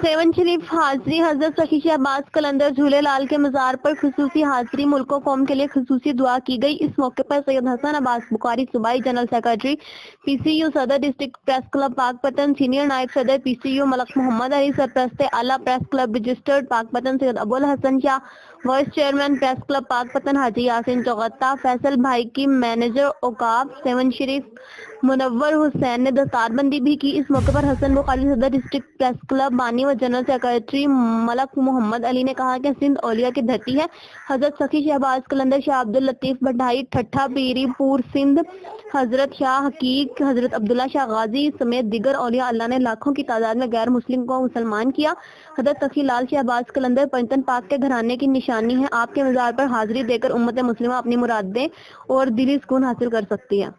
Seven شریف حاضری حضرت سخی شہباز قلندر جھولے لال کے مزار پر خصوصی حاضری، ملک و قوم کے لیے خصوصی دعا کی گئی۔ اس موقع پر سید حسن عباس بخاری صوبائی general secretary P C U, صدر district press club Pakpattan, senior نائب صدر پی سی یو ملک محمد علی، سرپرست اعلیٰ پریس کلب رجسٹرڈ پاک پتن سید ابو الحسن شاہ، وائس چیئرمین پریس کلب پاک پتن حاجی یاسین چوغتا، فیصل بھائی کی، مینیجر اوقاف سیون شریف منور حسین نے دستار بندی بھی کی۔ اس موقع پر حسن بخاری صدر ڈسٹرکٹ پریس کلب بانی و جنرل سیکرٹری ملک محمد علی نے کہا کہ سندھ اولیاء کی دھرتی ہے۔ حضرت سخی شہباز قلندر شاہ عبد اللطیف بھٹائی ٹھٹھا پیری پور سندھ، حضرت شاہ حقیق، حضرت عبداللہ شاہ غازی سمیت دیگر اولیاء اللہ نے لاکھوں کی تعداد میں غیر مسلم کو مسلمان کیا۔ حضرت سخی لال شہباز قلندر پنجتن پاک کے گھرانے کی نشانی ہے۔ آپ کے مزار پر حاضری دے کر امت مسلمہ اپنی مرادیں اور دلی سکون حاصل کر سکتی ہے۔